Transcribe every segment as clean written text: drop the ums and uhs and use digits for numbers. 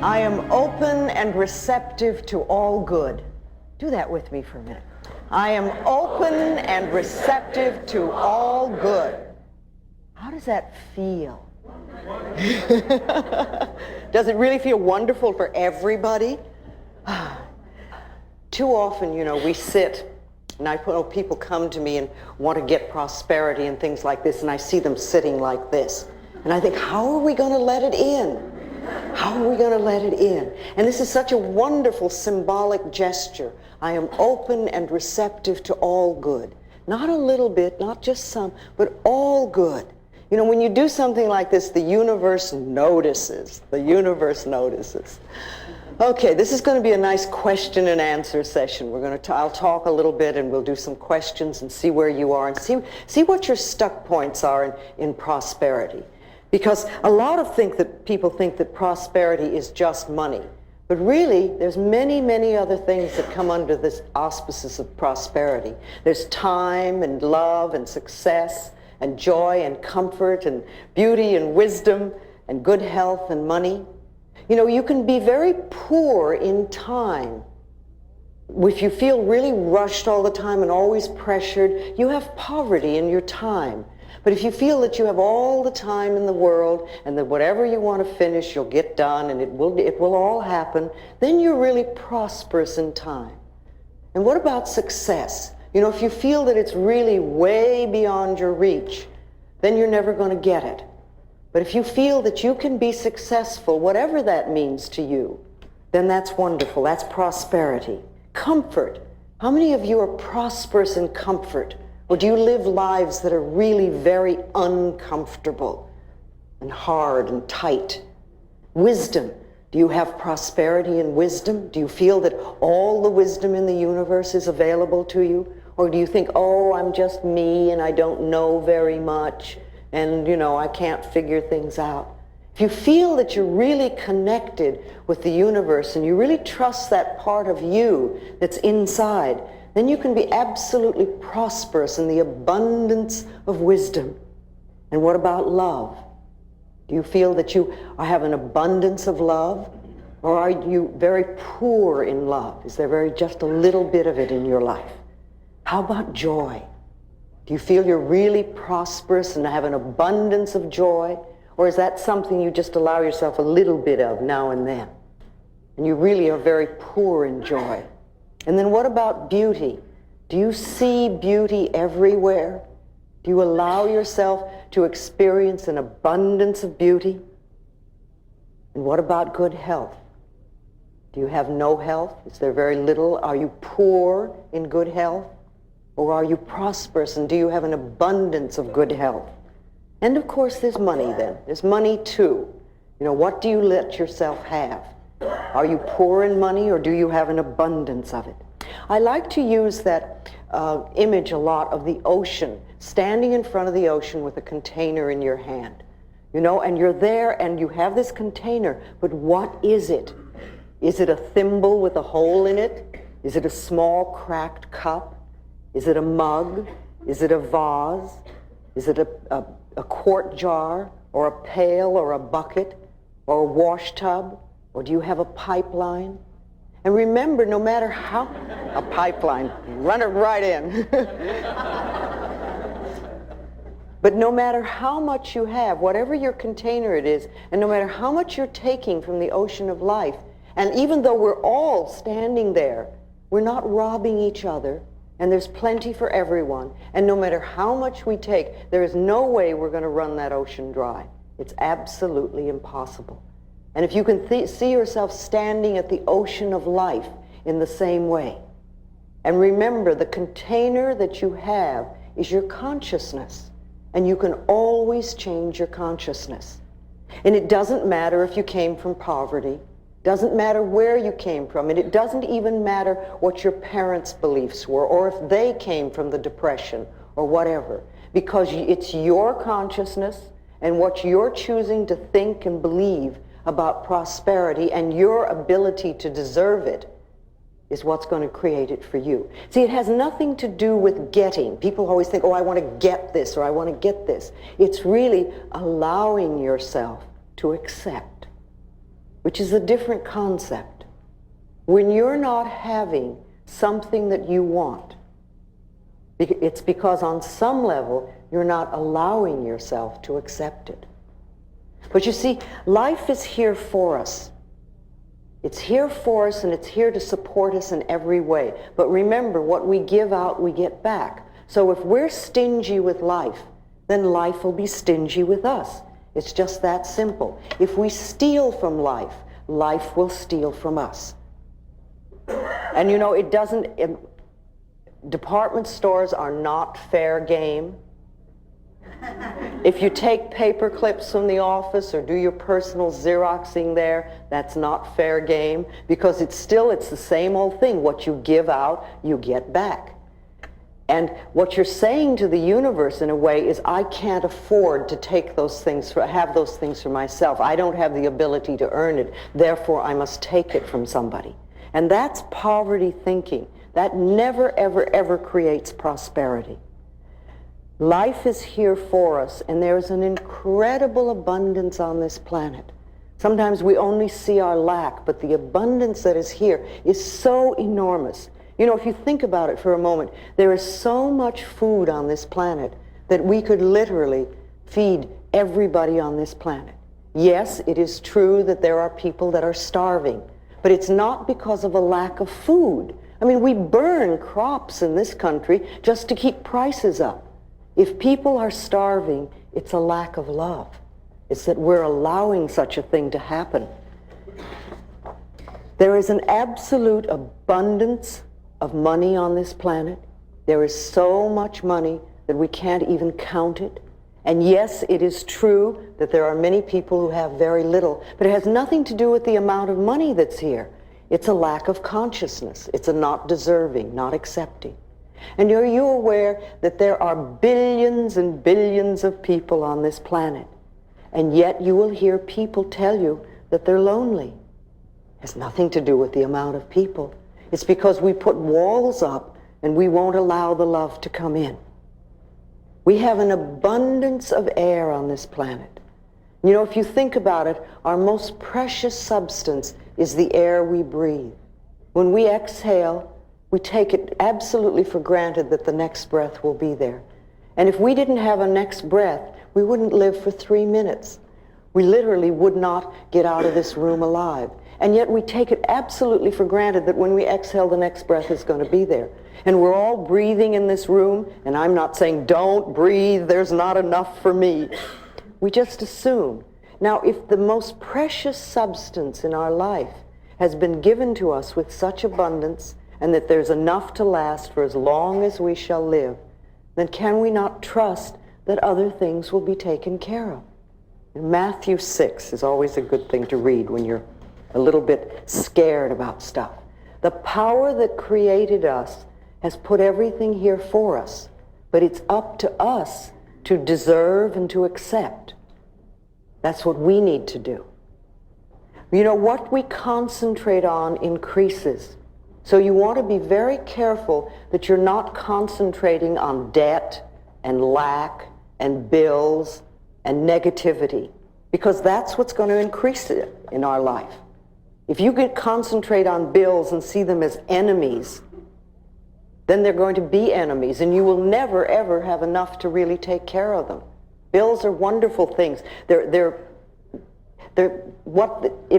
I am open and receptive to all good. Do that with me for a minute. I am open and receptive to all good. How does that feel? Does it really feel wonderful for everybody? Too often, you know, we sit, and people come to me and want to get prosperity and things like this, and I see them sitting like this. And I think, how are we going to let it in? How are we going to let it in? And this is such a wonderful symbolic gesture. I am open and receptive to all good. Not a little bit, not just some, but all good. You know, when you do something like this, the universe notices. The universe notices. Okay, this is going to be a nice question and answer session. I'll talk a little bit and we'll do some questions and see where you are and see what your stuck points are in prosperity. Because a lot of people think that prosperity is just money. But really, there's many, many other things that come under this auspices of prosperity. There's time and love and success and joy and comfort and beauty and wisdom and good health and money. You know, you can be very poor in time. If you feel really rushed all the time and always pressured, you have poverty in your time. But if you feel that you have all the time in the world and that whatever you want to finish, you'll get done and it will all happen, then you're really prosperous in time. And what about success? You know, if you feel that it's really way beyond your reach, then you're never going to get it. But if you feel that you can be successful, whatever that means to you, then that's wonderful. That's prosperity. Comfort. How many of you are prosperous in comfort? Or do you live lives that are really very uncomfortable and hard and tight? Wisdom. Do you have prosperity in wisdom? Do you feel that all the wisdom in the universe is available to you? Or do you think, oh, I'm just me and I don't know very much and, you know, I can't figure things out? If you feel that you're really connected with the universe and you really trust that part of you that's inside, then you can be absolutely prosperous in the abundance of wisdom. And what about love? Do you feel that you have an abundance of love? Or are you very poor in love? Is there just a little bit of it in your life? How about joy? Do you feel you're really prosperous and have an abundance of joy? Or is that something you just allow yourself a little bit of now and then? And you really are very poor in joy. And then what about beauty? Do you see beauty everywhere? Do you allow yourself to experience an abundance of beauty? And what about good health? Do you have no health? Is there very little? Are you poor in good health? Or are you prosperous and do you have an abundance of good health? And of course there's money then. There's money too. You know, what do you let yourself have? Are you poor in money or do you have an abundance of it? I like to use that image a lot of the ocean, standing in front of the ocean with a container in your hand. You know, and you're there and you have this container, but what is it? Is it a thimble with a hole in it? Is it a small cracked cup? Is it a mug? Is it a vase? Is it a quart jar or a pail or a bucket or a wash tub? Or do you have a pipeline? And remember, no matter how, a pipeline, run it right in. But no matter how much you have, whatever your container it is, and no matter how much you're taking from the ocean of life, and even though we're all standing there, we're not robbing each other, and there's plenty for everyone, and no matter how much we take, there is no way we're going to run that ocean dry. It's absolutely impossible. And if you can see yourself standing at the ocean of life in the same way, and remember the container that you have is your consciousness, and you can always change your consciousness. And it doesn't matter if you came from poverty, doesn't matter where you came from, and it doesn't even matter what your parents' beliefs were, or if they came from the Depression, or whatever, because it's your consciousness and what you're choosing to think and believe about prosperity and your ability to deserve it is what's going to create it for you. See, it has nothing to do with getting. People always think, oh, I want to get this or I want to get this. It's really allowing yourself to accept. which is a different concept. When you're not having something that you want, it's because on some level you're not allowing yourself to accept it. But you see, life is here for us. It's here for us, and it's here to support us in every way. But remember, what we give out, we get back. So if we're stingy with life, then life will be stingy with us. It's just that simple. If we steal from life, life will steal from us. And you know, department stores are not fair game. If you take paper clips from the office or do your personal Xeroxing there, that's not fair game, because it's the same old thing. What you give out, you get back. And what you're saying to the universe, in a way, is I can't afford to take those things, have those things for myself. I don't have the ability to earn it. Therefore, I must take it from somebody. And that's poverty thinking. That never, ever, ever creates prosperity. Life is here for us, and there's an incredible abundance on this planet. Sometimes we only see our lack, but the abundance that is here is so enormous. You know, if you think about it for a moment, there is so much food on this planet that we could literally feed everybody on this planet. Yes, it is true that there are people that are starving, but it's not because of a lack of food. I mean, we burn crops in this country just to keep prices up. If people are starving, it's a lack of love. It's that we're allowing such a thing to happen. There is an absolute abundance of money on this planet. There is so much money that we can't even count it. And yes, it is true that there are many people who have very little, but it has nothing to do with the amount of money that's here. It's a lack of consciousness. It's a not deserving, not accepting. And are you aware that there are billions and billions of people on this planet, and yet you will hear people tell you that they're lonely? It has nothing to do with the amount of people. It's because we put walls up and we won't allow the love to come in. We have an abundance of air on this planet. You know, if you think about it, our most precious substance is the air we breathe. When we exhale, we take it absolutely for granted that the next breath will be there. And if we didn't have a next breath, we wouldn't live for 3 minutes. We literally would not get out of this room alive. And yet we take it absolutely for granted that when we exhale, the next breath is going to be there. And we're all breathing in this room, and I'm not saying don't breathe, there's not enough for me. We just assume. Now, if the most precious substance in our life has been given to us with such abundance, and that there's enough to last for as long as we shall live, then can we not trust that other things will be taken care of? And Matthew 6 is always a good thing to read when you're a little bit scared about stuff. The power that created us has put everything here for us, but it's up to us to deserve and to accept. That's what we need to do. You know, what we concentrate on increases. So you want to be very careful that you're not concentrating on debt and lack and bills and negativity, because that's what's going to increase it in our life. If you concentrate on bills and see them as enemies, then they're going to be enemies, and you will never, ever have enough to really take care of them. Bills are wonderful things. It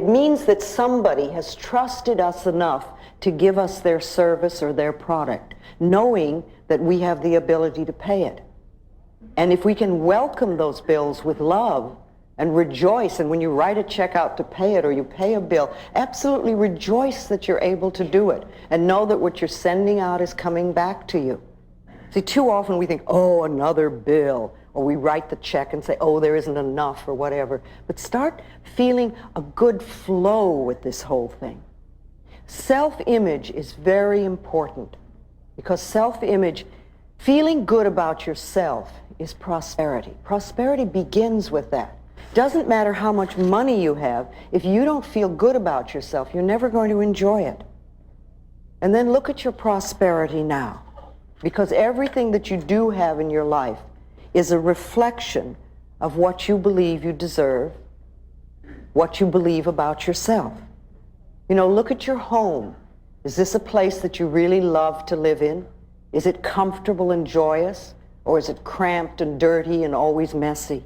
means that somebody has trusted us enough to give us their service or their product, knowing that we have the ability to pay it. And if we can welcome those bills with love and rejoice, and when you write a check out to pay it or you pay a bill, absolutely rejoice that you're able to do it and know that what you're sending out is coming back to you. See, too often we think, oh, another bill, or we write the check and say, oh, there isn't enough or whatever. But start feeling a good flow with this whole thing. Self-image is very important, because self-image, feeling good about yourself, is prosperity. Prosperity begins with that. Doesn't matter how much money you have, if you don't feel good about yourself, you're never going to enjoy it. And then look at your prosperity now, because everything that you do have in your life is a reflection of what you believe you deserve what you believe about yourself. You know, look at your home. Is this a place that you really love to live in? Is it comfortable and joyous? Or is it cramped and dirty and always messy?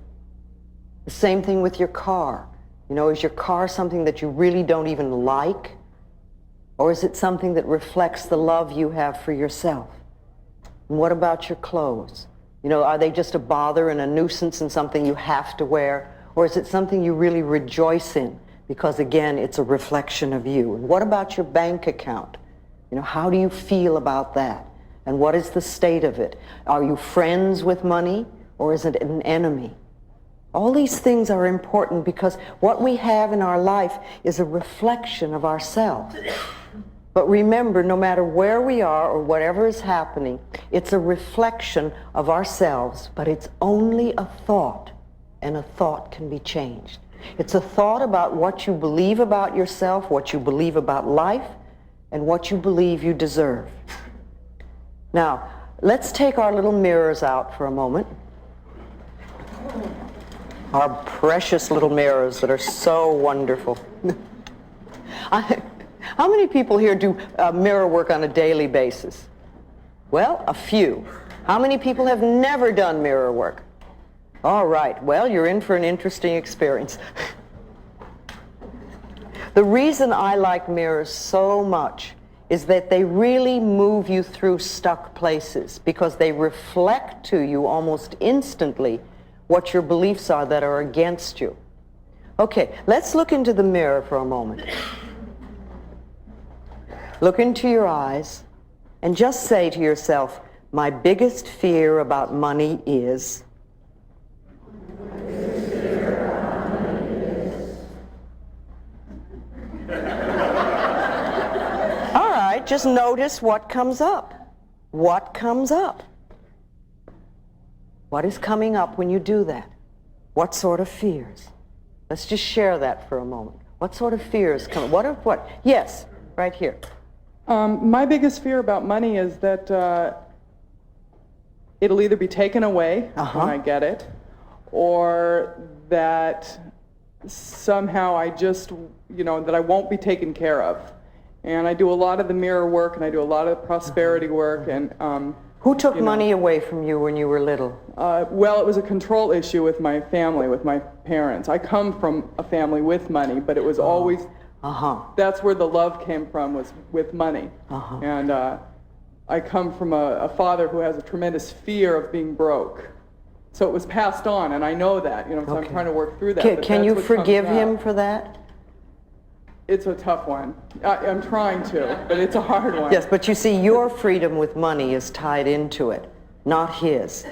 The same thing with your car. You know, is your car something that you really don't even like? Or is it something that reflects the love you have for yourself? And what about your clothes? You know, are they just a bother and a nuisance and something you have to wear? Or is it something you really rejoice in? Because again, it's a reflection of you. And what about your bank account? You know, how do you feel about that? And what is the state of it? Are you friends with money, or is it an enemy? All these things are important because what we have in our life is a reflection of ourselves. But remember, no matter where we are or whatever is happening, it's a reflection of ourselves, but it's only a thought, and a thought can be changed. It's a thought about what you believe about yourself, what you believe about life, and what you believe you deserve. Now, let's take our little mirrors out for a moment. Our precious little mirrors that are so wonderful. How many people here do mirror work on a daily basis? Well, a few. How many people have never done mirror work? All right, well, you're in for an interesting experience. The reason I like mirrors so much is that they really move you through stuck places because they reflect to you almost instantly what your beliefs are that are against you. Okay, let's look into the mirror for a moment. Look into your eyes and just say to yourself, my biggest fear about money is... All right, just notice what comes up. What comes up? What is coming up when you do that? What sort of fears? Let's just share that for a moment. What sort of fears come? What? Yes, right here. My biggest fear about money is that it'll either be taken away when I get it, or that somehow I just, that I won't be taken care of. And I do a lot of the mirror work, and I do a lot of the prosperity work, and who took money away from you when you were little? Well, it was a control issue with my family, with my parents. I come from a family with money, but it was always, that's where the love came from, was with money. And I come from a father who has a tremendous fear of being broke. So it was passed on, and I know that, so I'm trying to work through that. Can you forgive him for that? It's a tough one. I'm trying to, but it's a hard one. Yes, but you see, your freedom with money is tied into it, not his.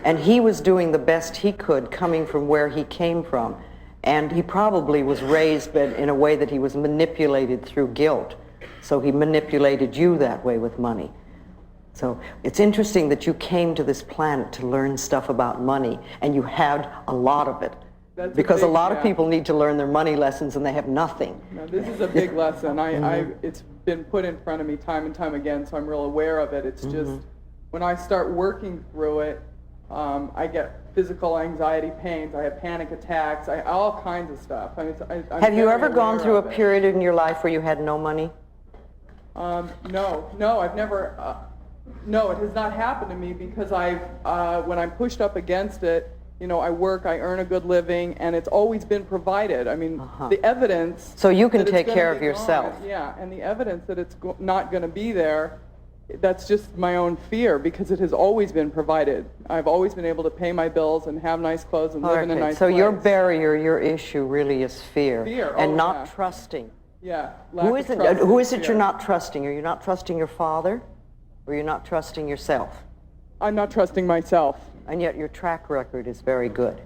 And he was doing the best he could coming from where he came from. And he probably was raised in a way that he was manipulated through guilt. So he manipulated you that way with money. So it's interesting that you came to this planet to learn stuff about money, and you had a lot of it. Because a lot of people need to learn their money lessons and they have nothing. No, this is a big lesson. It's been put in front of me time and time again, so I'm real aware of it. It's just, when I start working through it, I get physical anxiety pains, I have panic attacks, all kinds of stuff. Have you ever gone through a period in your life where you had no money? No, I've never, no, it has not happened to me because when I'm pushed up against it, I work, I earn a good living, and it's always been provided. I mean, the evidence... So you can take care of yourself. And the evidence that it's not going to be there, that's just my own fear, because it has always been provided. I've always been able to pay my bills and have nice clothes and live in a nice place. So your barrier, your issue really is fear. And not trusting. Yeah. Who is it you're not trusting? Are you not trusting your father? Or you're not trusting yourself? I'm not trusting myself. And yet your track record is very good.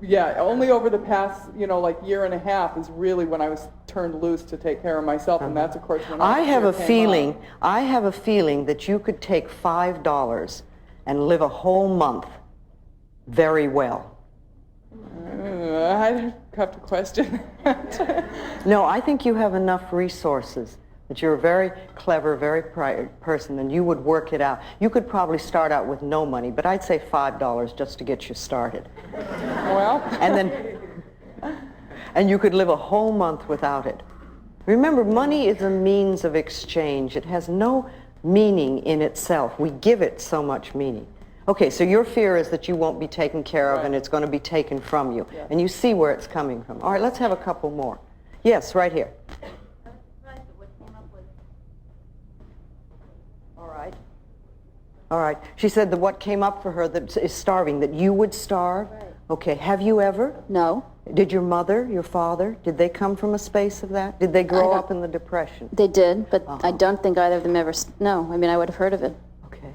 Yeah, only over the past, year and a half is really when I was turned loose to take care of myself, and that's, of course, when I have a feeling that you could take $5 and live a whole month very well. I have to question that. No, I think you have enough resources. That you're a very clever, very bright person, and you would work it out. You could probably start out with no money, but I'd say $5 just to get you started. Well. And then and you could live a whole month without it. Remember, money is a means of exchange. It has no meaning in itself. We give it so much meaning. Okay, so your fear is that you won't be taken care of and it's going to be taken from you. Yeah. And you see where it's coming from. All right, let's have a couple more. Yes, right here. All right. She said that what came up for her that is starving, that you would starve. Right. Okay. Have you ever? No. Did your mother, your father, did they come from a space of that? Did they grow up in the Depression? They did, but I don't think either of them ever, no. I mean, I would have heard of it. Okay.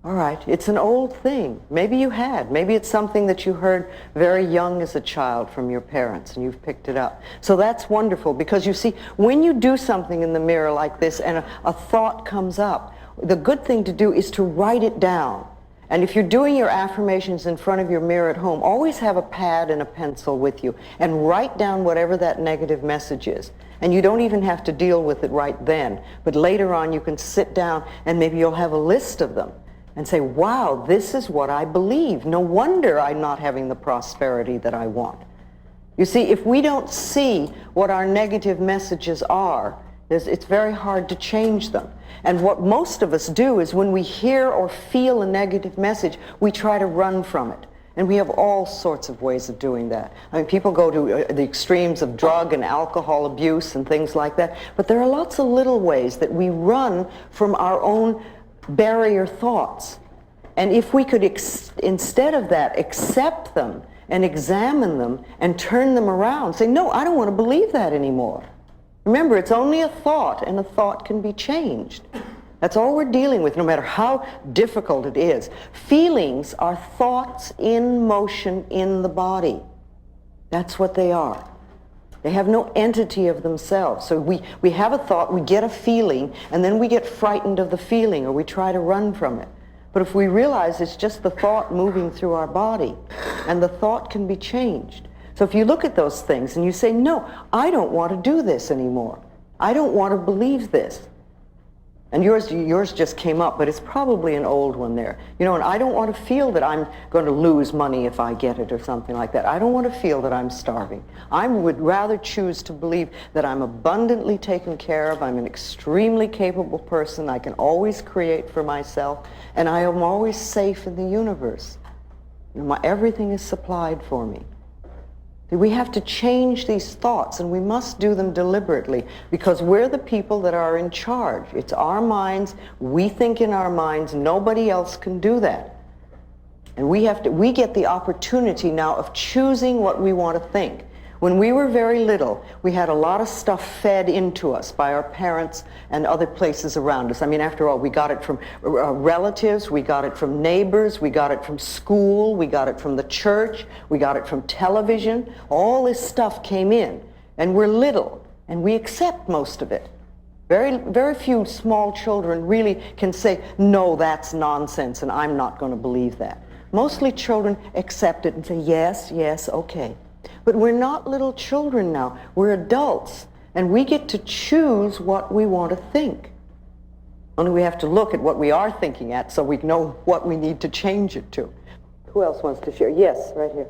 All right. It's an old thing. Maybe you had. Maybe it's something that you heard very young as a child from your parents and you've picked it up. So that's wonderful because you see, when you do something in the mirror like this and a thought comes up, the good thing to do is to write it down. And if you're doing your affirmations in front of your mirror at home, always have a pad and a pencil with you and write down whatever that negative message is. And you don't even have to deal with it right then. But later on you can sit down and maybe you'll have a list of them and say, wow, this is what I believe. No wonder I'm not having the prosperity that I want. You see, if we don't see what our negative messages are, it's very hard to change them. And what most of us do is when we hear or feel a negative message, we try to run from it. And we have all sorts of ways of doing that. I mean, people go to the extremes of drug and alcohol abuse and things like that. But there are lots of little ways that we run from our own barrier thoughts. And if we could, instead of that, accept them and examine them and turn them around, say, no, I don't want to believe that anymore. Remember, it's only a thought, and a thought can be changed. That's all we're dealing with, no matter how difficult it is. Feelings are thoughts in motion in the body. That's what they are. They have no entity of themselves. So we have a thought, we get a feeling, and then we get frightened of the feeling, or we try to run from it. But if we realize it's just the thought moving through our body, and the thought can be changed. So if you look at those things and you say, no, I don't want to do this anymore. I don't want to believe this. And yours just came up, but it's probably an old one there. You know, and I don't want to feel that I'm going to lose money if I get it or something like that. I don't want to feel that I'm starving. I would rather choose to believe that I'm abundantly taken care of. I'm an extremely capable person. I can always create for myself. And I am always safe in the universe. You know, everything is supplied for me. We have to change these thoughts, and we must do them deliberately because we're the people that are in charge. It's our minds. We think in our minds. Nobody else can do that. And we get the opportunity now of choosing what we want to think. When we were very little, we had a lot of stuff fed into us by our parents and other places around us. I mean, after all, we got it from relatives, we got it from neighbors, we got it from school, we got it from the church, we got it from television. All this stuff came in, and we're little, and we accept most of it. Very, very few small children really can say, no, that's nonsense, and I'm not going to believe that. Mostly children accept it and say, yes, yes, okay. But we're not little children now. We're adults, and we get to choose what we want to think. Only we have to look at what we are thinking at so we know what we need to change it to. Who else wants to share? Yes, right here.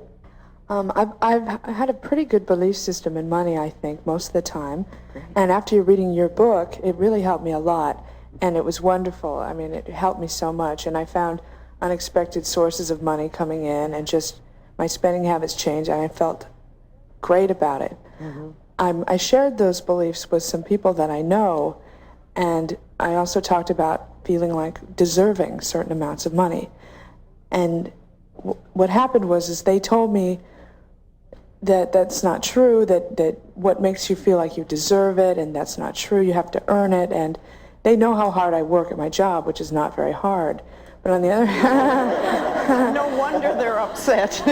I've had a pretty good belief system in money, I think, most of the time. And after reading your book, it really helped me a lot. And it was wonderful. I mean, it helped me so much. And I found unexpected sources of money coming in, and just my spending habits changed, and I felt great about it. Mm-hmm. I shared those beliefs with some people that I know, and I also talked about feeling like deserving certain amounts of money. And what happened was they told me that that's not true, that what makes you feel like you deserve it, and that's not true, you have to earn it. And they know how hard I work at my job, which is not very hard. But on the other hand, no wonder they're upset.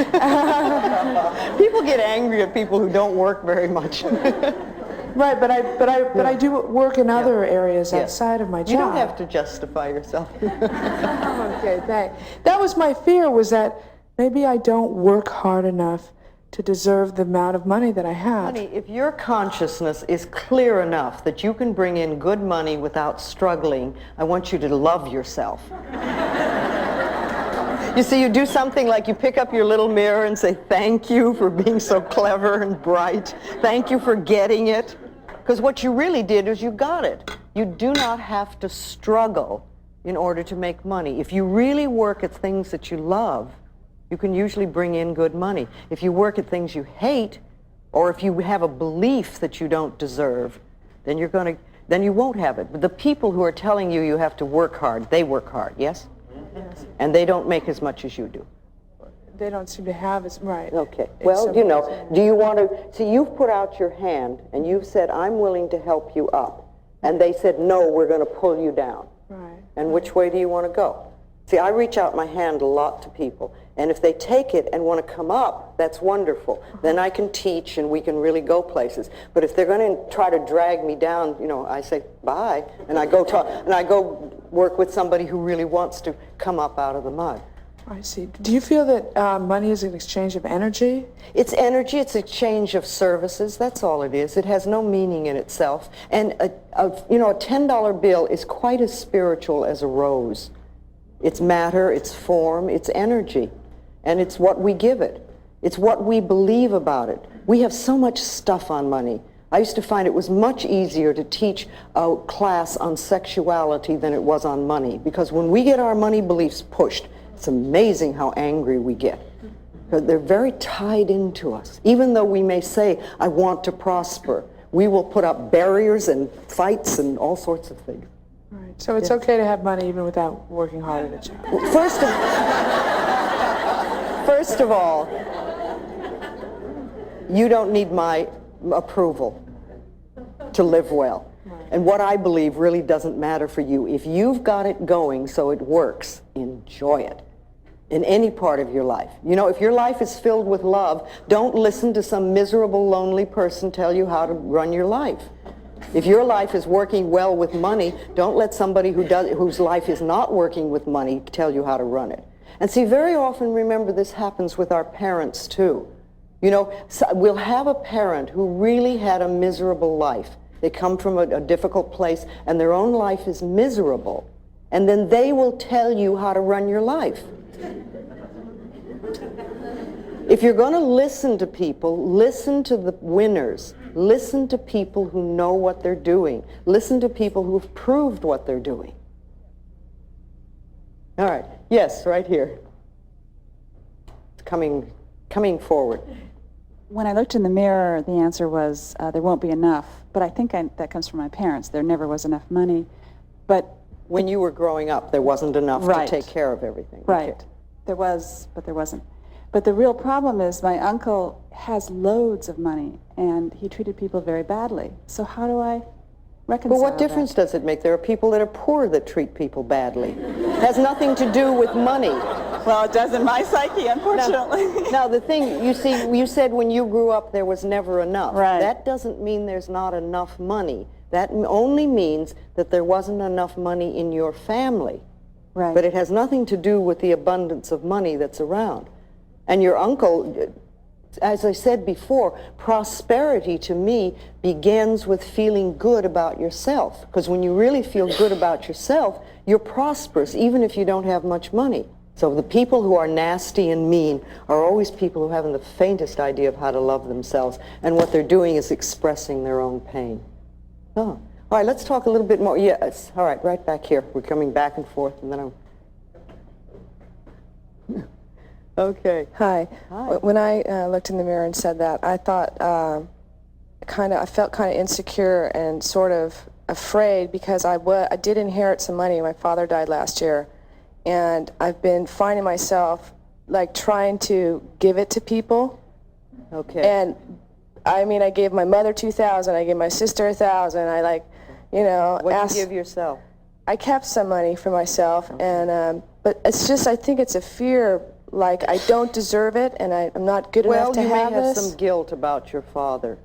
People get angry at people who don't work very much. Right, but I do work in other areas outside of my job. You don't have to justify yourself. Okay, thanks. That was my fear, was that maybe I don't work hard enough to deserve the amount of money that I have. Honey, if your consciousness is clear enough that you can bring in good money without struggling, I want you to love yourself. You see, you do something like you pick up your little mirror and say, thank you for being so clever and bright. Thank you for getting it. Because what you really did is you got it. You do not have to struggle in order to make money. If you really work at things that you love, you can usually bring in good money. If you work at things you hate, or if you have a belief that you don't deserve, then you won't have it. But the people who are telling you you have to work hard, they work hard, yes? Yes. And they don't make as much as you do. They don't seem to have as, right. Okay. It's Well, so you know, crazy. do you want to, see, you've put out your hand and you've said, I'm willing to help you up. And they said, no, we're going to pull you down. Right. And which way do you want to go? See, I reach out my hand a lot to people. And if they take it and want to come up, that's wonderful. Then I can teach and we can really go places. But if they're going to try to drag me down, you know, I say, bye. And I go work with somebody who really wants to come up out of the mud. I see. Do you feel that money is an exchange of energy? It's energy, it's exchange of services, that's all it is. It has no meaning in itself. And a $10 bill is quite as spiritual as a rose. It's matter, it's form, it's energy. And it's what we give it. It's what we believe about it. We have so much stuff on money. I used to find it was much easier to teach a class on sexuality than it was on money. Because when we get our money beliefs pushed, it's amazing how angry we get. Because they're very tied into us. Even though we may say, I want to prosper, we will put up barriers and fights and all sorts of things. Right. So it's okay to have money even without working hard at a job. First of all, you don't need my approval to live well. And what I believe really doesn't matter for you. If you've got it going so it works, enjoy it in any part of your life. You know, if your life is filled with love, don't listen to some miserable, lonely person tell you how to run your life. If your life is working well with money, don't let somebody whose life is not working with money tell you how to run it. And see, very often, remember, this happens with our parents too. You know, so we'll have a parent who really had a miserable life. They come from a difficult place and their own life is miserable. And then they will tell you how to run your life. If you're going to listen to people, listen to the winners. Listen to people who know what they're doing. Listen to people who've proved what they're doing. All right. Yes, right here. Coming forward. When I looked in the mirror, the answer was, there won't be enough. But I think that comes from my parents. There never was enough money. But when you were growing up, there wasn't enough right. to take care of everything. Right. Okay. There was, but there wasn't. But the real problem is my uncle has loads of money, and he treated people very badly. So how do I reconcile But what difference does it make? There are people that are poor that treat people badly. It has nothing to do with money. Well, it does in my psyche, unfortunately. Now, the thing, you see, you said when you grew up there was never enough. Right. That doesn't mean there's not enough money. That only means that there wasn't enough money in your family. Right. But it has nothing to do with the abundance of money that's around. And your uncle, as I said before, prosperity to me begins with feeling good about yourself. Because when you really feel good about yourself, you're prosperous, even if you don't have much money. So the people who are nasty and mean are always people who haven't the faintest idea of how to love themselves. And what they're doing is expressing their own pain. Oh. All right, let's talk a little bit more. Yes, all right, right back here. We're coming back and forth, and then I'm... Okay. Hi. Hi. When I looked in the mirror and said that, I thought I felt kind of insecure and sort of afraid because I did inherit some money. My father died last year, and I've been finding myself like trying to give it to people. Okay. And I mean, I gave my mother $2,000. I gave my sister $1,000. What asked. do you give yourself? I kept some money for myself, and but it's just I think it's a fear. Like I don't deserve it, and I'm not good enough to have this. Well, you may have some guilt about your father,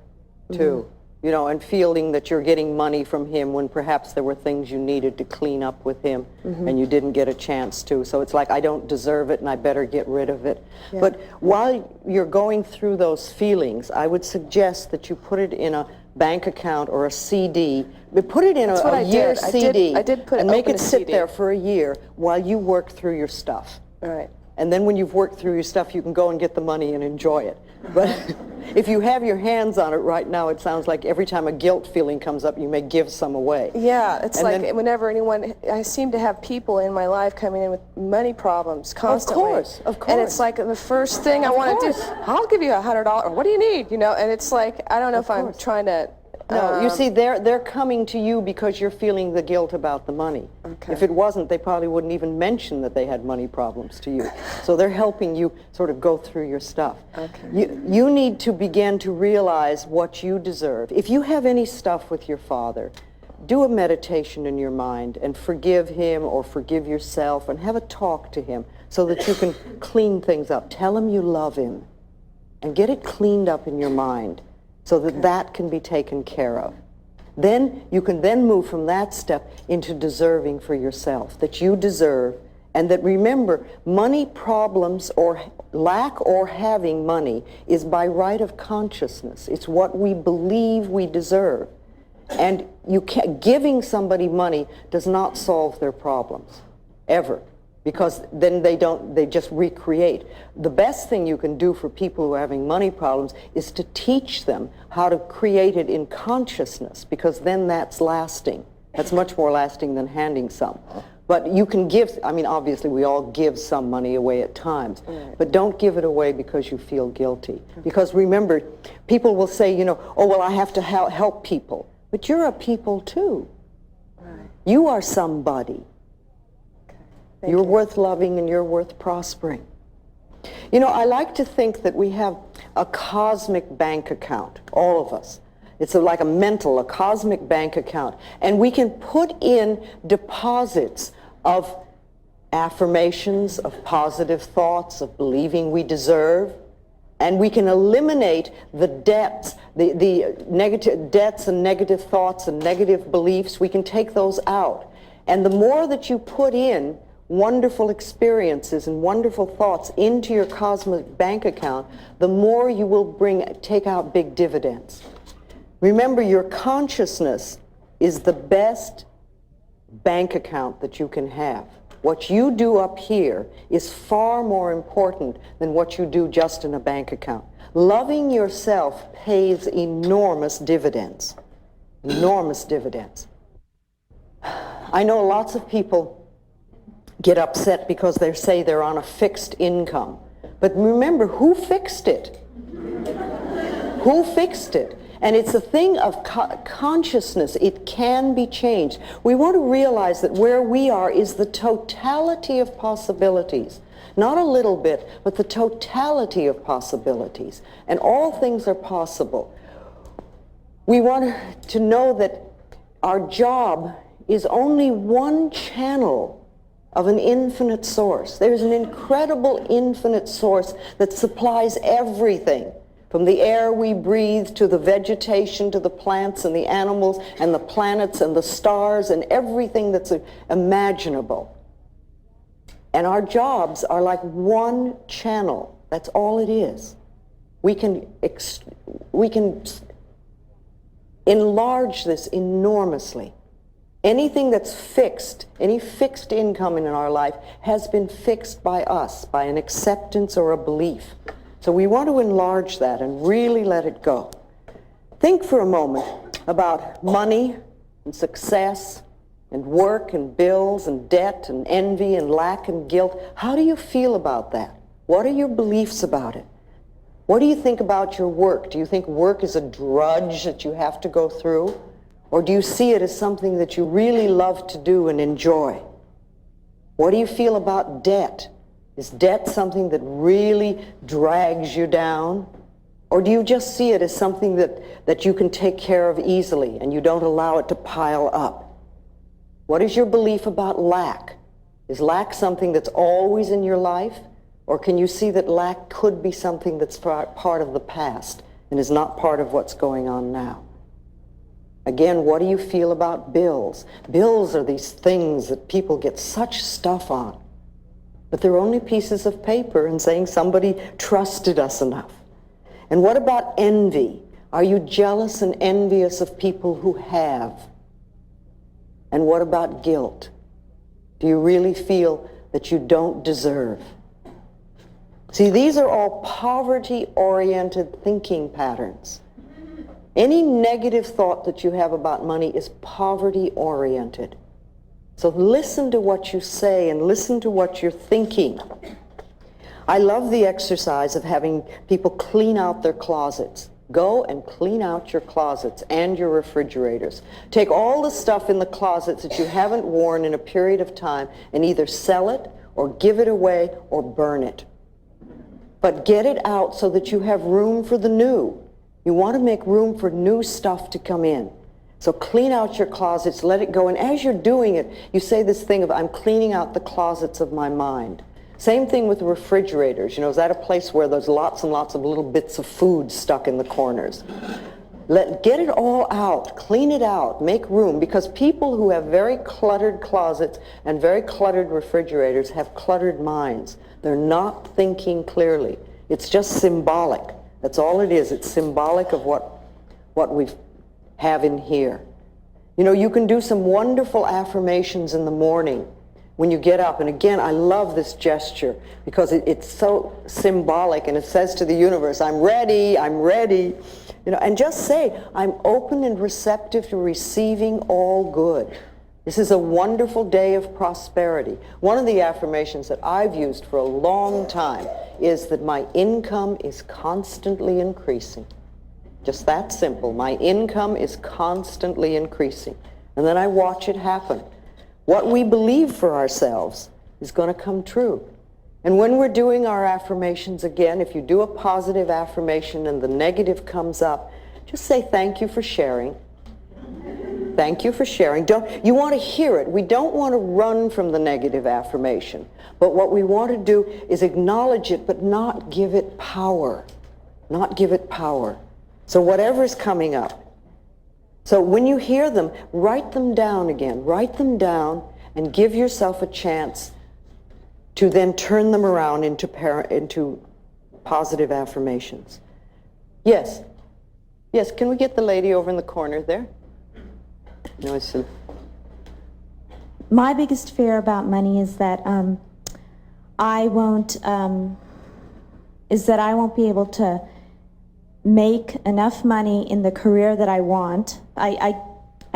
too. You know, and feeling that you're getting money from him when perhaps there were things you needed to clean up with him, and you didn't get a chance to. So it's like, I don't deserve it, and I better get rid of it. Yeah. But while you're going through those feelings, I would suggest that you put it in a bank account or a CD. But put it in a year CD. I did put it and make open it a sit CD. there for a year while you work through your stuff. All right. And then when you've worked through your stuff, you can go and get the money and enjoy it. But if you have your hands on it right now, it sounds like every time a guilt feeling comes up, you may give some away. Yeah, it's And like then, whenever anyone, I seem to have people in my life coming in with money problems constantly. Of course. And it's like the first thing I want to do, I'll give you $100, or what do you need, you know? And it's like, I don't know if I'm trying to... No, you see, they're coming to you because you're feeling the guilt about the money. Okay. If it wasn't, they probably wouldn't even mention that they had money problems to you. So they're helping you sort of go through your stuff. Okay. You need to begin to realize what you deserve. If you have any stuff with your father, do a meditation in your mind and forgive him or forgive yourself and have a talk to him so that you can clean things up. Tell him you love him and get it cleaned up in your mind, so that that can be taken care of. Then you can then move from that step into deserving for yourself, that you deserve, and that remember, money problems or lack or having money is by right of consciousness. It's what we believe we deserve. And giving somebody money does not solve their problems, ever. Because then they just recreate. The best thing you can do for people who are having money problems is to teach them how to create it in consciousness, because then that's lasting. That's much more lasting than handing some. But you can give, I mean, obviously we all give some money away at times, but don't give it away because you feel guilty. Because remember, people will say, you know, oh, well, I have to help people. But you're a people too. Right. You are somebody. You're worth loving and you're worth prospering. You know, I like to think that we have a cosmic bank account, all of us. It's like a cosmic bank account. And we can put in deposits of affirmations, of positive thoughts, of believing we deserve. And we can eliminate the debts, the negative debts and negative thoughts and negative beliefs. We can take those out. And the more that you put in wonderful experiences and wonderful thoughts into your cosmic bank account, the more you will take out big dividends. Remember, your consciousness is the best bank account that you can have. What you do up here is far more important than what you do just in a bank account. Loving yourself pays enormous dividends. Enormous dividends. I know lots of people get upset because they say they're on a fixed income. But remember, who fixed it? Who fixed it? And it's a thing of consciousness. It can be changed. We want to realize that where we are is the totality of possibilities. Not a little bit, but the totality of possibilities. And all things are possible. We want to know that our job is only one channel of an infinite source. There's an incredible infinite source that supplies everything, from the air we breathe to the vegetation to the plants and the animals and the planets and the stars and everything that's imaginable. And our jobs are like one channel. That's all it is. We can enlarge this enormously. Anything that's fixed, any fixed income in our life has been fixed by us, by an acceptance or a belief. So we want to enlarge that and really let it go. Think for a moment about money and success and work and bills and debt and envy and lack and guilt. How do you feel about that? What are your beliefs about it? What do you think about your work? Do you think work is a drudge that you have to go through? Or do you see it as something that you really love to do and enjoy? What do you feel about debt? Is debt something that really drags you down? Or do you just see it as something that you can take care of easily and you don't allow it to pile up? What is your belief about lack? Is lack something that's always in your life? Or can you see that lack could be something that's part of the past and is not part of what's going on now? Again, what do you feel about bills? Bills are these things that people get such stuff on. But they're only pieces of paper and saying somebody trusted us enough. And what about envy? Are you jealous and envious of people who have? And what about guilt? Do you really feel that you don't deserve? See, these are all poverty-oriented thinking patterns. Any negative thought that you have about money is poverty-oriented. So listen to what you say and listen to what you're thinking. I love the exercise of having people clean out their closets. Go and clean out your closets and your refrigerators. Take all the stuff in the closets that you haven't worn in a period of time and either sell it or give it away or burn it. But get it out so that you have room for the new. You want to make room for new stuff to come in. So clean out your closets, let it go. And as you're doing it, you say this thing of, I'm cleaning out the closets of my mind. Same thing with refrigerators. You know, is that a place where there's lots and lots of little bits of food stuck in the corners? Get it all out, clean it out, make room, because people who have very cluttered closets and very cluttered refrigerators have cluttered minds. They're not thinking clearly. It's just symbolic. That's all it is. It's symbolic of what we have in here. You know, you can do some wonderful affirmations in the morning when you get up. And again, I love this gesture because it's so symbolic, and it says to the universe, I'm ready, I'm ready. You know, and just say, I'm open and receptive to receiving all good. This is a wonderful day of prosperity. One of the affirmations that I've used for a long time is that my income is constantly increasing. Just that simple. My income is constantly increasing. And then I watch it happen. What we believe for ourselves is going to come true. And when we're doing our affirmations again, if you do a positive affirmation and the negative comes up, just say thank you for sharing. Thank you for sharing. You want to hear it. We don't want to run from the negative affirmation. But what we want to do is acknowledge it, but not give it power. Not give it power. So whatever's coming up. So when you hear them, write them down again. Write them down and give yourself a chance to then turn them around into positive affirmations. Yes. Yes, can we get the lady over in the corner there? No, it's My biggest fear about money is that I won't be able to make enough money in the career that I want. I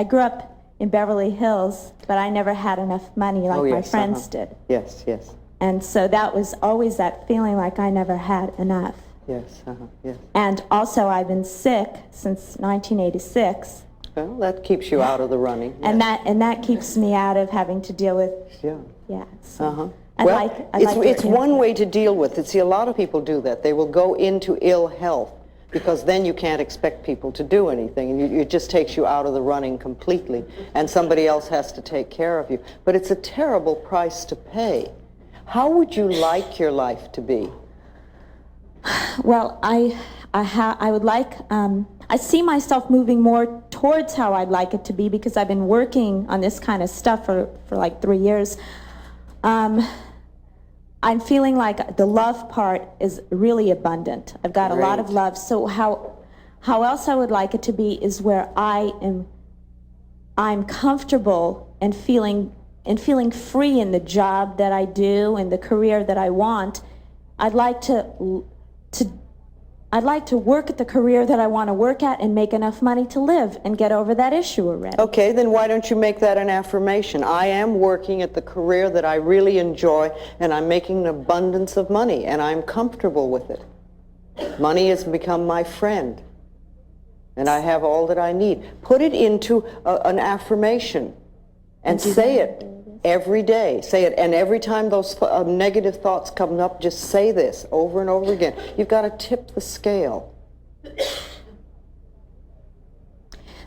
grew up in Beverly Hills, but I never had enough money like my friends did. Yes, yes. And so that was always that feeling like I never had enough. Yes, yes. And also I've been sick since 1986. Well, that keeps you out of the running. And that keeps me out of having to deal with. Yeah. So Well, it's one way to deal with it. See, a lot of people do that. They will go into ill health because then you can't expect people to do anything, and it just takes you out of the running completely, and somebody else has to take care of you. But it's a terrible price to pay. How would you like your life to be? Well, I would like. I see myself moving more towards how I'd like it to be because I've been working on this kind of stuff for like 3 years. I'm feeling like the love part is really abundant. I've got a lot of love. So how else I would like it to be is where I'm comfortable and feeling free in the job that I do and the career that I want. I'd like to work at the career that I want to work at and make enough money to live and get over that issue already. Okay, then why don't you make that an affirmation? I am working at the career that I really enjoy, and I'm making an abundance of money, and I'm comfortable with it. Money has become my friend, and I have all that I need. Put it into an affirmation and say it every day. Say it, and every time those negative thoughts come up, just say this over and over again. You've got to tip the scale.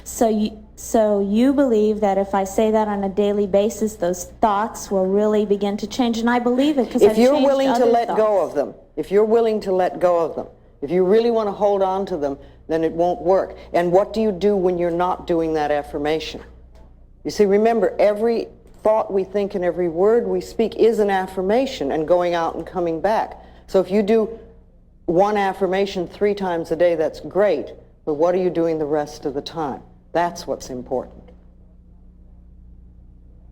So you believe that if I say that on a daily basis, those thoughts will really begin to change, and I believe it because if you're willing to let go of them, if you're willing to let go of them, if you really want to hold on to them, then it won't work. And what do you do when you're not doing that affirmation? You see, remember, every thought we think and every word we speak is an affirmation and going out and coming back. So if you do one affirmation 3 times a day, that's great, but what are you doing the rest of the time? That's what's important.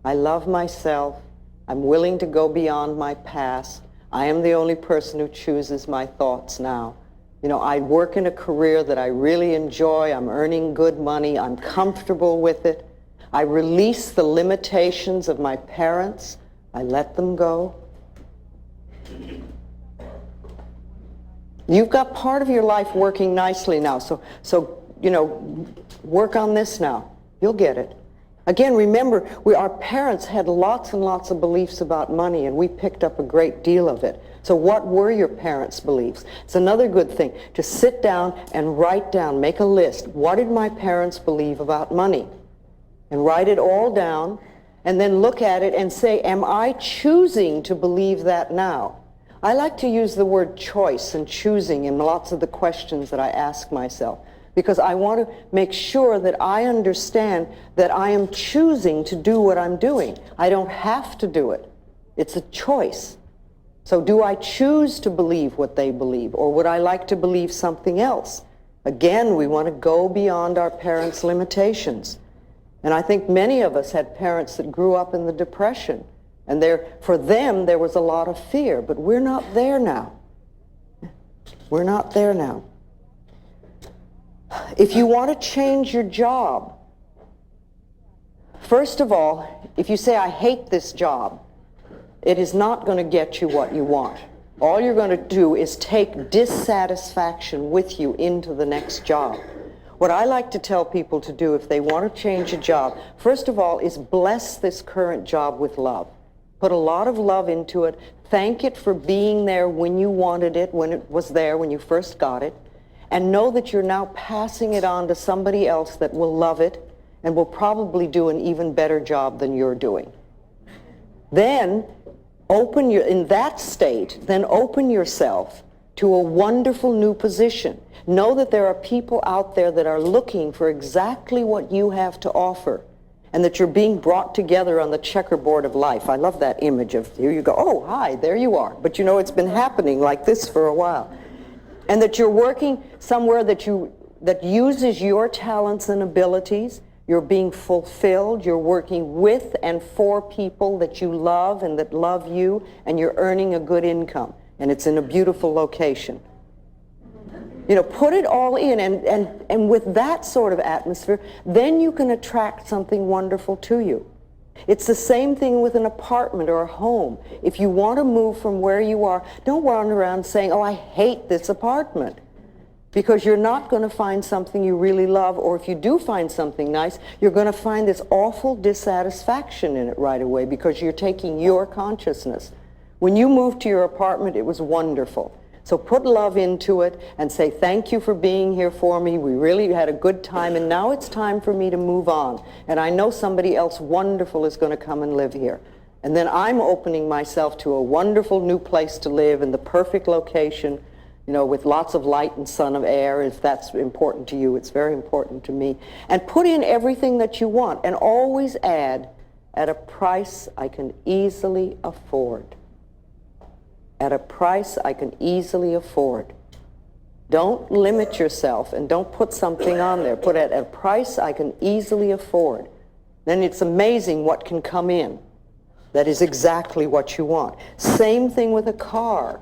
I love myself. I'm willing to go beyond my past. I am the only person who chooses my thoughts now. You know, I work in a career that I really enjoy. I'm earning good money. I'm comfortable with it. I release the limitations of my parents. I let them go. You've got part of your life working nicely now, so you know, work on this now. You'll get it. Again, remember, our parents had lots and lots of beliefs about money, and we picked up a great deal of it. So what were your parents' beliefs? It's another good thing to sit down and write down, make a list. What did my parents believe about money? And write it all down, and then look at it and say, am I choosing to believe that now? I like to use the word choice and choosing in lots of the questions that I ask myself, because I want to make sure that I understand that I am choosing to do what I'm doing. I don't have to do it. It's a choice. So do I choose to believe what they believe, or would I like to believe something else? Again, we want to go beyond our parents' limitations. And I think many of us had parents that grew up in the Depression, and for them there was a lot of fear, but we're not there now. We're not there now. If you want to change your job, first of all, if you say, I hate this job, it is not going to get you what you want. All you're going to do is take dissatisfaction with you into the next job. What I like to tell people to do if they want to change a job, first of all, is bless this current job with love. Put a lot of love into it. Thank it for being there when you wanted it, when it was there, when you first got it. And know that you're now passing it on to somebody else that will love it and will probably do an even better job than you're doing. Then, in that state, then open yourself to a wonderful new position. Know that there are people out there that are looking for exactly what you have to offer, and that you're being brought together on the checkerboard of life. I love that image of, here you go, oh, hi, there you are. But you know, it's been happening like this for a while. And that you're working somewhere that uses your talents and abilities. You're being fulfilled. You're working with and for people that you love and that love you, and you're earning a good income. And it's in a beautiful location. You know, put it all in, and with that sort of atmosphere, then you can attract something wonderful to you. It's the same thing with an apartment or a home. If you want to move from where you are, don't run around saying, oh, I hate this apartment. Because you're not going to find something you really love, or if you do find something nice, you're going to find this awful dissatisfaction in it right away because you're taking your consciousness. When you moved to your apartment, it was wonderful. So put love into it and say, thank you for being here for me. We really had a good time, and now it's time for me to move on. And I know somebody else wonderful is going to come and live here. And then I'm opening myself to a wonderful new place to live in the perfect location, you know, with lots of light and sun and air. If that's important to you, it's very important to me. And put in everything that you want, and always add, at a price I can easily afford. At a price I can easily afford. Don't limit yourself, and don't put something on there. Put it at a price I can easily afford. Then it's amazing what can come in. That is exactly what you want. Same thing with a car.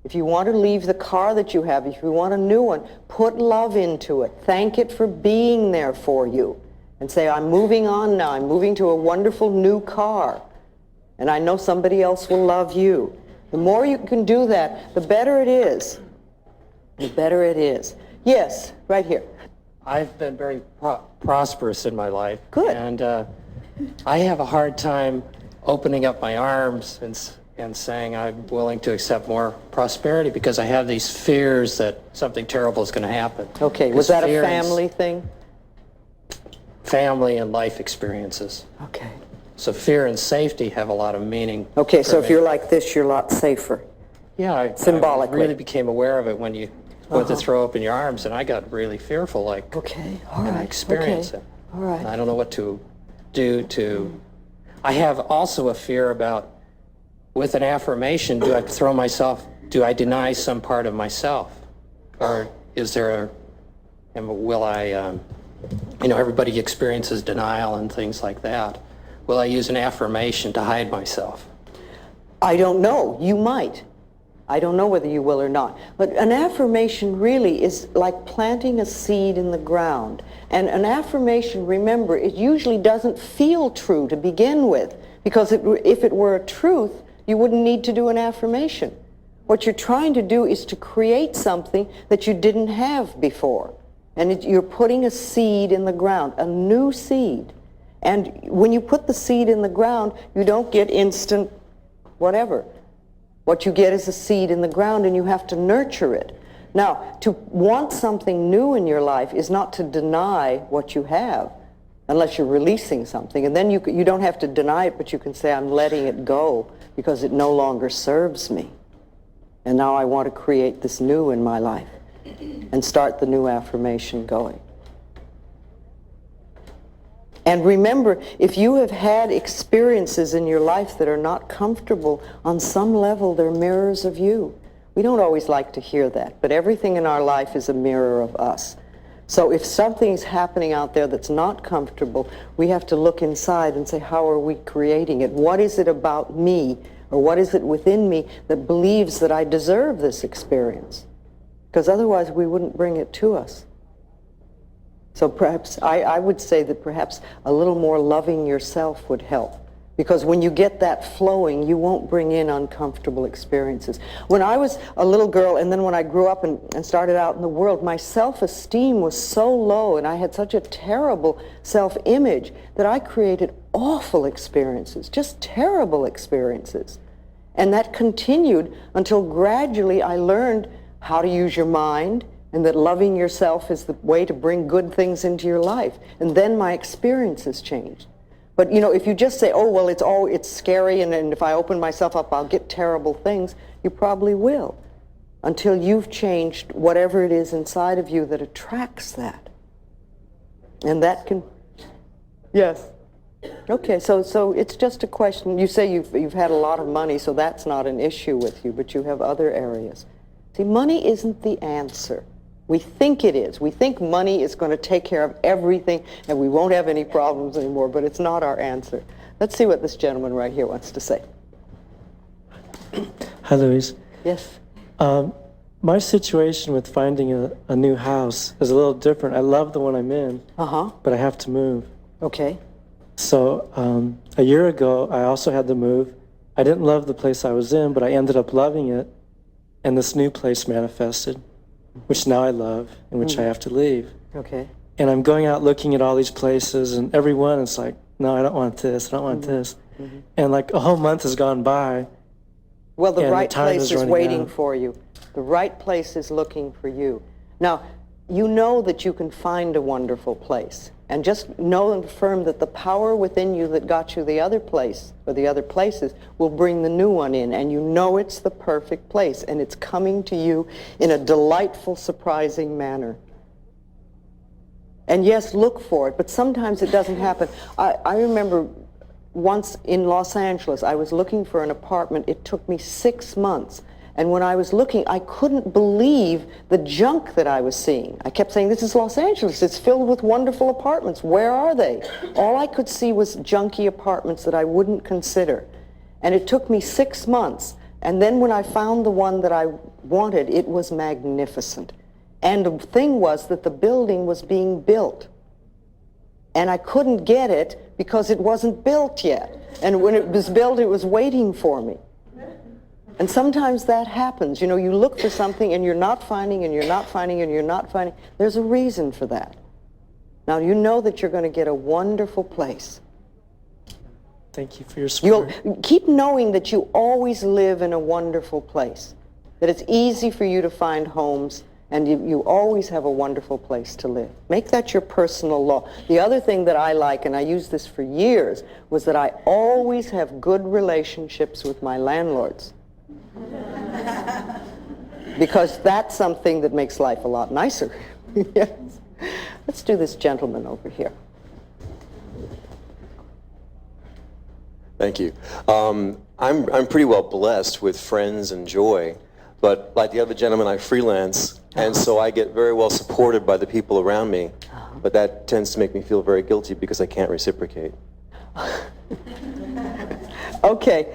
If you want to leave the car that you have, if you want a new one, put love into it. Thank it for being there for you. And say, I'm moving on now. I'm moving to a wonderful new car. And I know somebody else will love you. The more you can do that, the better it is. The better it is. Yes, right here. I've been very prosperous in my life. Good. And I have a hard time opening up my arms and saying I'm willing to accept more prosperity because I have these fears that something terrible is going to happen. Okay, was that a family thing? Family and life experiences. Okay. So fear and safety have a lot of meaning. Okay, so if you're like this, you're a lot safer. Yeah, symbolically. I really became aware of it when you went to throw open your arms, and I got really fearful, like, okay, all right, experience okay. it. All right. And I don't know what to do to... I have also a fear about, with an affirmation, do I deny some part of myself? Or is there will I, everybody experiences denial and things like that. Will I use an affirmation to hide myself? I don't know. You might. I don't know whether you will or not. But an affirmation really is like planting a seed in the ground. And an affirmation, remember, it usually doesn't feel true to begin with, because if it were a truth, you wouldn't need to do an affirmation. What you're trying to do is to create something that you didn't have before. And you're putting a seed in the ground, a new seed. And when you put the seed in the ground, you don't get instant whatever. What you get is a seed in the ground, and you have to nurture it. Now, to want something new in your life is not to deny what you have, unless you're releasing something. And then you don't have to deny it, but you can say, I'm letting it go because it no longer serves me. And now I want to create this new in my life and start the new affirmation going. And remember, if you have had experiences in your life that are not comfortable, on some level they're mirrors of you. We don't always like to hear that, but everything in our life is a mirror of us. So if something's happening out there that's not comfortable, we have to look inside and say, how are we creating it? What is it about me, or what is it within me that believes that I deserve this experience? Because otherwise we wouldn't bring it to us. So perhaps, I would say that perhaps a little more loving yourself would help. Because when you get that flowing, you won't bring in uncomfortable experiences. When I was a little girl, and then when I grew up and started out in the world, my self-esteem was so low, and I had such a terrible self-image that I created awful experiences, just terrible experiences. And that continued until gradually I learned how to use your mind, and that loving yourself is the way to bring good things into your life. And then my experiences changed. But you know, if you just say, oh, well, it's scary, and if I open myself up, I'll get terrible things, you probably will, until you've changed whatever it is inside of you that attracts that. And that can, yes. Okay, so it's just a question. You say you've had a lot of money, so that's not an issue with you, but you have other areas. See, money isn't the answer. We think it is. We think money is going to take care of everything and we won't have any problems anymore, but it's not our answer. Let's see what this gentleman right here wants to say. Hi, Louise. Yes. My situation with finding a new house is a little different. I love the one I'm in, but I have to move. Okay. So a year ago, I also had to move. I didn't love the place I was in, but I ended up loving it, and this new place manifested, which now I love, and which I have to leave. Okay. And I'm going out looking at all these places, and every one is like, no, I don't want this, I don't want this. And like a whole month has gone by. Well, the right the time place is running waiting out. for you. The right place is looking for you. Now, you know that you can find a wonderful place. And just know and affirm that the power within you that got you the other place, or the other places, will bring the new one in. And you know it's the perfect place. And it's coming to you in a delightful, surprising manner. And yes, look for it, but sometimes it doesn't happen. I remember once in Los Angeles, I was looking for an apartment. It took me 6 months. And when I was looking, I couldn't believe the junk that I was seeing. I kept saying, this is Los Angeles. It's filled with wonderful apartments. Where are they? All I could see was junky apartments that I wouldn't consider. And it took me 6 months. And then when I found the one that I wanted, it was magnificent. And the thing was that the building was being built. And I couldn't get it because it wasn't built yet. And when it was built, it was waiting for me. And sometimes that happens. You know, you look for something and you're not finding, and you're not finding, and you're not finding. There's a reason for that. Now, you know that you're going to get a wonderful place. Thank you for your support. You'll keep knowing that you always live in a wonderful place, that it's easy for you to find homes, and you always have a wonderful place to live. Make that your personal law. The other thing that I like, and I used this for years, was that I always have good relationships with my landlords. Because that's something that makes life a lot nicer. Yes. Let's do this gentleman over here. Thank you. I'm pretty well blessed with friends and joy, but like the other gentleman, I freelance, and so I get very well supported by the people around me, but that tends to make me feel very guilty because I can't reciprocate. Okay.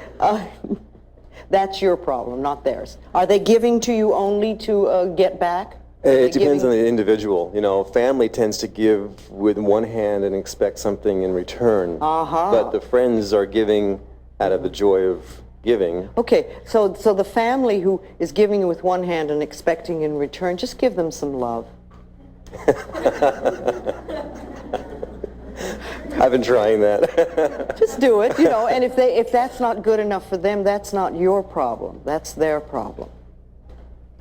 That's your problem, not theirs. Are they giving to you only to get back? It depends on the individual. You know, family tends to give with one hand and expect something in return. But the friends are giving out of the joy of giving. Okay, so the family who is giving with one hand and expecting in return, just give them some love. I've been trying that. Just do it, you know, and if that's not good enough for them, that's not your problem. That's their problem.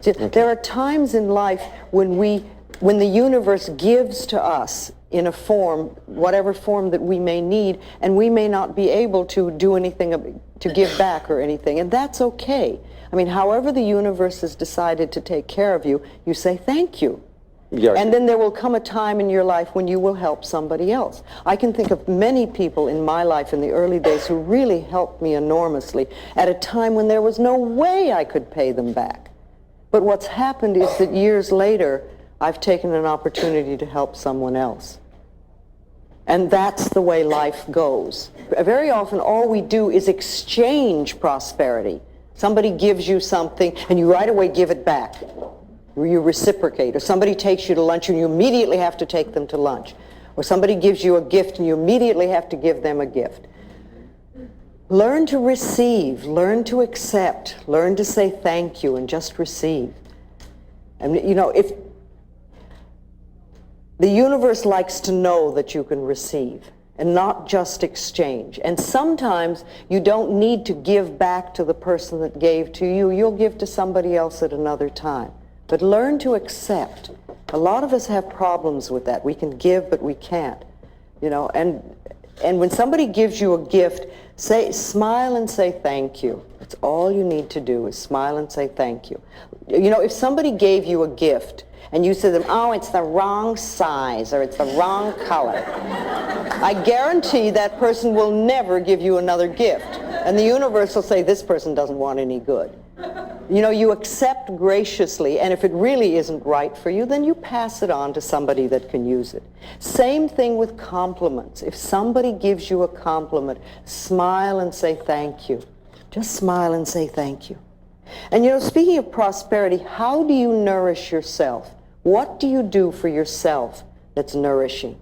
There are times in life when the universe gives to us in a form, whatever form that we may need, and we may not be able to do anything to give back or anything, and that's okay. I mean, however the universe has decided to take care of you, you say thank you. Yeah. And then there will come a time in your life when you will help somebody else. I can think of many people in my life in the early days who really helped me enormously at a time when there was no way I could pay them back. But what's happened is that years later, I've taken an opportunity to help someone else. And that's the way life goes. Very often, all we do is exchange prosperity. Somebody gives you something, and you right away give it back. You reciprocate. Or somebody takes you to lunch, and you immediately have to take them to lunch. Or somebody gives you a gift, and you immediately have to give them a gift. Learn to receive, learn to accept, learn to say thank you and just receive. And you know, if the universe likes to know that you can receive and not just exchange. And sometimes you don't need to give back to the person that gave to you. You'll give to somebody else at another time. But learn to accept. A lot of us have problems with that. We can give, but we can't. You know, and when somebody gives you a gift, smile and say thank you. That's all you need to do is smile and say thank you. You know, if somebody gave you a gift and you said to them, oh, it's the wrong size or it's the wrong color, I guarantee that person will never give you another gift. And the universe will say, this person doesn't want any good. You know, you accept graciously, and if it really isn't right for you, then you pass it on to somebody that can use it. Same thing with compliments. If somebody gives you a compliment, smile and say thank you. Just smile and say thank you. And you know, speaking of prosperity, how do you nourish yourself? What do you do for yourself that's nourishing?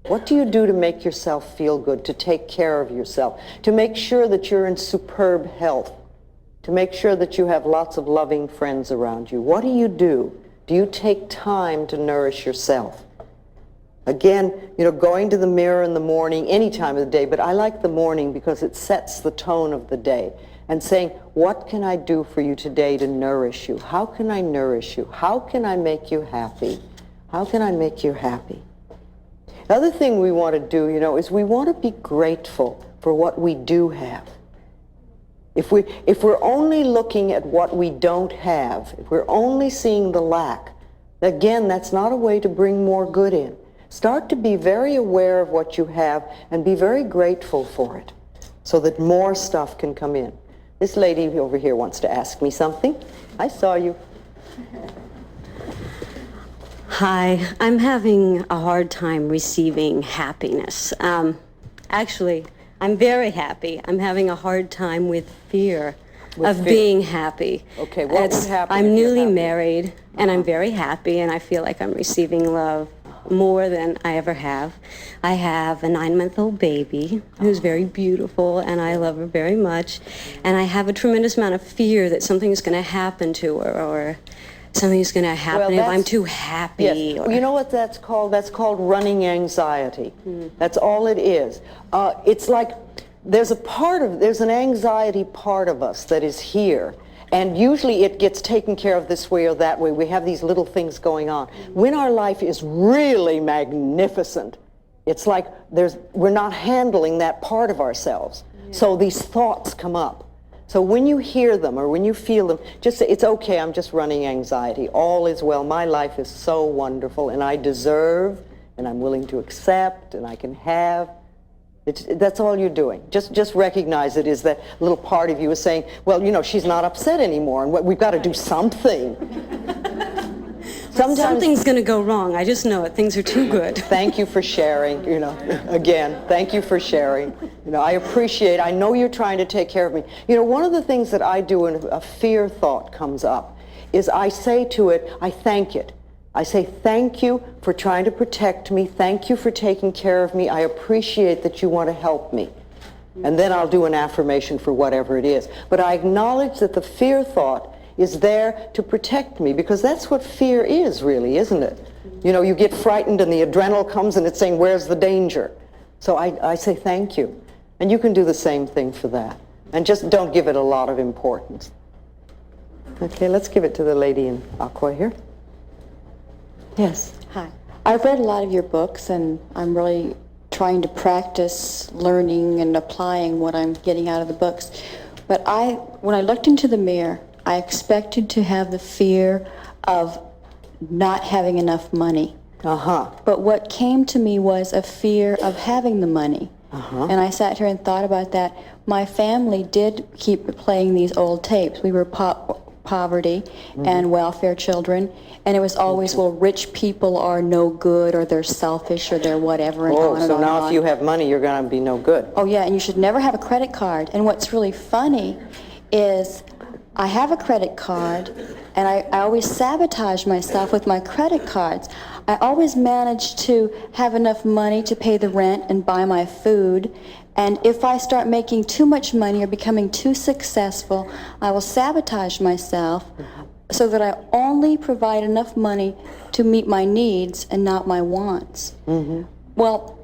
What do you do to make yourself feel good, to take care of yourself, to make sure that you're in superb health, to make sure that you have lots of loving friends around you? What do you do? Do you take time to nourish yourself? Again, you know, going to the mirror in the morning, any time of the day, but I like the morning because it sets the tone of the day. And saying, what can I do for you today to nourish you? How can I nourish you? How can I make you happy? How can I make you happy? The other thing we want to do, you know, is we want to be grateful for what we do have. If we're only looking at what we don't have, if we're only seeing the lack, again, that's not a way to bring more good in. Start to be very aware of what you have and be very grateful for it so that more stuff can come in. This lady over here wants to ask me something. I saw you. Hi, I'm having a hard time receiving happiness. Actually, I'm very happy. I'm having a hard time with fear of being happy. Okay, what would happen? I'm newly married, and I'm very happy, and I feel like I'm receiving love more than I ever have. I have a 9-month-old baby who's very beautiful, and I love her very much. And I have a tremendous amount of fear that something's going to happen to her, or something's going to happen if I'm too happy. Yes. Or, you know what that's called? That's called running anxiety. That's all it is. It's like there's an anxiety part of us that is here. And usually it gets taken care of this way or that way. We have these little things going on. When our life is really magnificent, it's like we're not handling that part of ourselves. So these thoughts come up. So when you hear them or when you feel them, just say, it's okay, I'm just running anxiety. All is well. My life is so wonderful, and I deserve, and I'm willing to accept, and I can have. That's all you're doing. Just recognize it is that little part of you is saying, well, you know, she's not upset anymore, and we've got to do something. Something's going to go wrong. I just know it. Things are too good. Thank you for sharing, again, thank you for sharing. I appreciate, I know you're trying to take care of me. One of the things that I do when a fear thought comes up is I say to it, I thank it. I say, thank you for trying to protect me. Thank you for taking care of me. I appreciate that you want to help me. And then I'll do an affirmation for whatever it is. But I acknowledge that the fear thought is there to protect me, because that's what fear is, really, isn't it? You get frightened and the adrenaline comes and it's saying, where's the danger? So I say thank you. And you can do the same thing for that. And just don't give it a lot of importance. Okay, let's give it to the lady in aqua here. Yes. Hi. I've read a lot of your books, and I'm really trying to practice learning and applying what I'm getting out of the books. But when I looked into the mirror, I expected to have the fear of not having enough money. But what came to me was a fear of having the money. And I sat here and thought about that. My family did keep playing these old tapes. We were poverty and welfare children, and it was always, well, rich people are no good, or they're selfish, or they're whatever, and on and so on now and on. if you have money, you're going to be no good. Oh yeah, and you should never have a credit card. And what's really funny is I have a credit card, and I always sabotage myself with my credit cards. I always manage to have enough money to pay the rent and buy my food, and if I start making too much money or becoming too successful, I will sabotage myself so that I only provide enough money to meet my needs and not my wants. Well,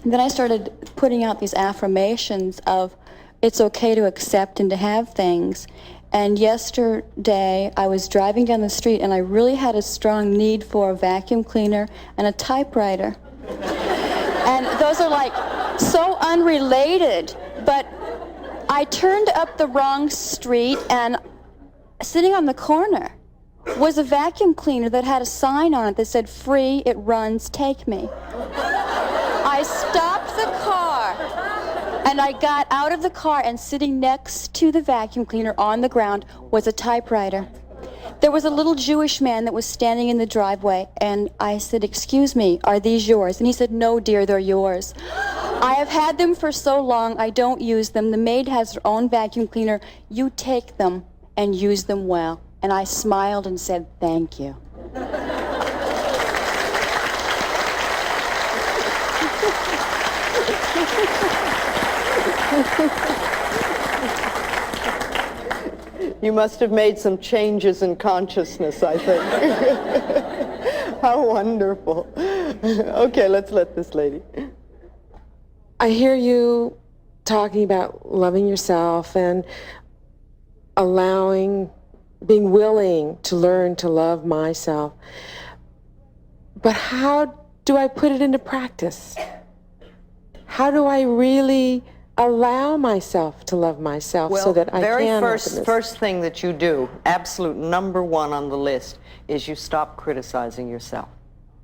then I started putting out these affirmations of it's okay to accept and to have things. And yesterday, I was driving down the street, and I really had a strong need for a vacuum cleaner and a typewriter. And those are like so unrelated, but I turned up the wrong street, and sitting on the corner was a vacuum cleaner that had a sign on it that said, "Free, it runs, take me." I stopped the car, and I got out of the car, and sitting next to the vacuum cleaner on the ground was a typewriter. There was a little Jewish man that was standing in the driveway, and I said, "Excuse me, are these yours?" And he said, "No, dear, they're yours." I have had them for so long, I don't use them. The maid has her own vacuum cleaner. You take them and use them well. And I smiled and said, "Thank you." You must have made some changes in consciousness, I think. How wonderful. Okay, let's let this lady. I hear you talking about loving yourself and being willing to learn to love myself. But how do I put it into practice? How do I really allow myself to love myself so that I can first thing that you do, absolute number one on the list, is you stop criticizing yourself.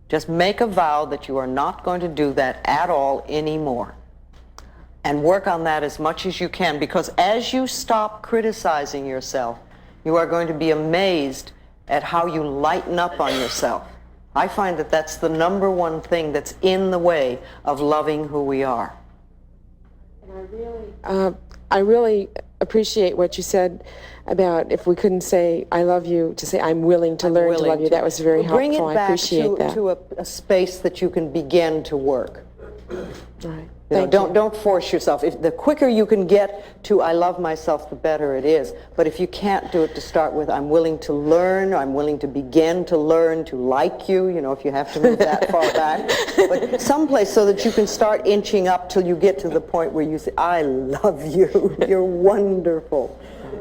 Just make a vow that you are not going to do that at all anymore. And work on that as much as you can, because as you stop criticizing yourself, you are going to be amazed at how you lighten up on yourself. I find that that's the number one thing that's in the way of loving who we are. I really appreciate what you said about if we couldn't say "I love you," to say "I'm willing to learn to love you." That was very helpful. Bring it I back appreciate that. to a space that you can begin to work. All right. Don't force yourself. The quicker you can get to "I love myself," the better it is. But if you can't do it to start with, "I'm willing to learn," "I'm willing to begin to learn to like you," if you have to move that far back. But someplace so that you can start inching up till you get to the point where you say, "I love you, you're wonderful,"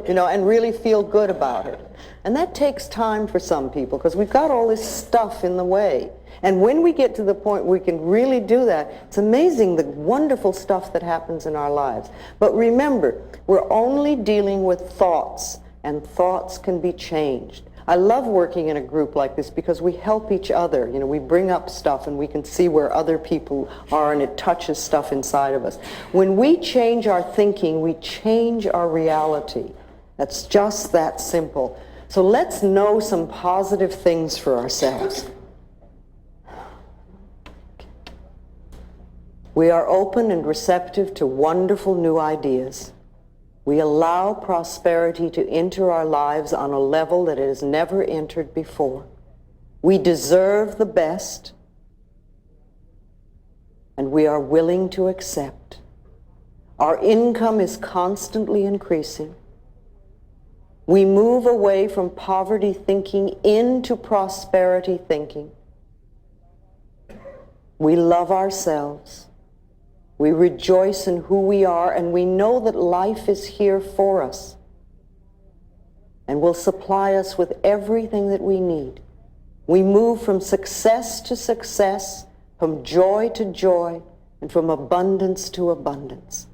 and really feel good about it. And that takes time for some people, because we've got all this stuff in the way. And when we get to the point where we can really do that, it's amazing the wonderful stuff that happens in our lives. But remember, we're only dealing with thoughts, and thoughts can be changed. I love working in a group like this because we help each other. We bring up stuff and we can see where other people are, and it touches stuff inside of us. When we change our thinking, we change our reality. That's just that simple. So let's know some positive things for ourselves. We are open and receptive to wonderful new ideas. We allow prosperity to enter our lives on a level that it has never entered before. We deserve the best, and we are willing to accept. Our income is constantly increasing. We move away from poverty thinking into prosperity thinking. We love ourselves. We rejoice in who we are, and we know that life is here for us and will supply us with everything that we need. We move from success to success, from joy to joy, and from abundance to abundance.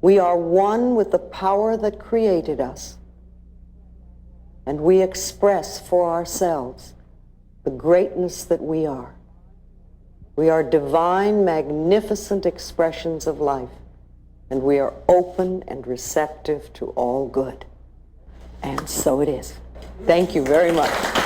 We are one with the power that created us, and we express for ourselves the greatness that we are. We are divine, magnificent expressions of life, and we are open and receptive to all good. And so it is. Thank you very much.